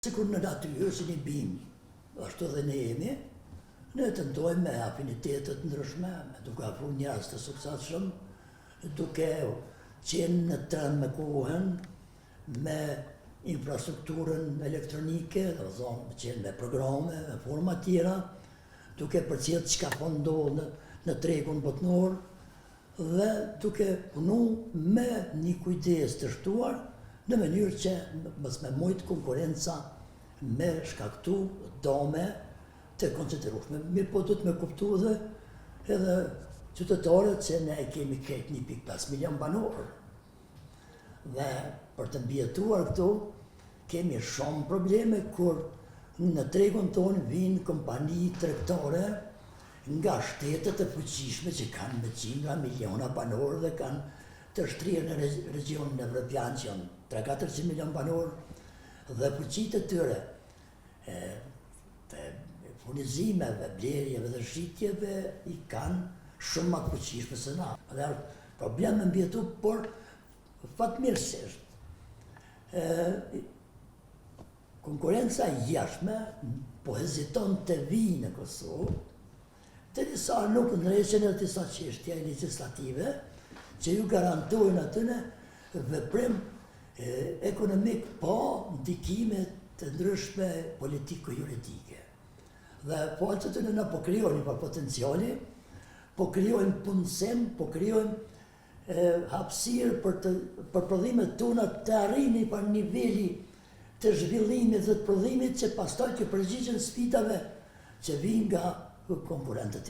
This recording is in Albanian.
Sikur në natyrë si një bimë, ashtu dhe ne jemi, ne tentojmë me afinitetet ndryshme, duke afru njerëz të suksesshëm, duke qenë në trend me kohën, me infrastrukturën elektronike, do të thonë qenë me programe, me forma tjera, duke përcjell çka po ndodh në tregun botnor dhe duke punu me një kujdes të shtuar në mënyrë që mos me mujt konkurenca me shkaktu dome të konsiderueshme. Mirë po duhet me kuptu dhe edhe qytetarët që ne kemi këtë 1.5 milion banor. Dhe për të mbijetuar këtu, kemi shumë probleme kur në tregun tonë vinë kompani tregtare nga shtetet e fuqishme që kanë me qindra miliona banor dhe kanë të shtrihur në regionin evropian që janë 300-400 milion banor dhe fuqitë e tyre të furnizimeve, blerjeve dhe shitjeve i kanë shumë më të fuqishme se na. Dhe problem me mbjetu, por fatmirësisht konkurenca jashtme po heziton të vijë në Kosovë, të disa nuk ndreqen e disa çështje legislative që ju garantojnë atyne veprim ekonomik pa ndikime të ndryshme politiko-juridike. Dhe falë që të në po krijojnë pa potenciali, po krijojnë punësim, po krijojnë hapësirë për prodhimet tona të arrini për niveli të zhvillimit dhe të prodhimit që pastaj të përgjigjen sfidave që vijnë nga konkurrentët.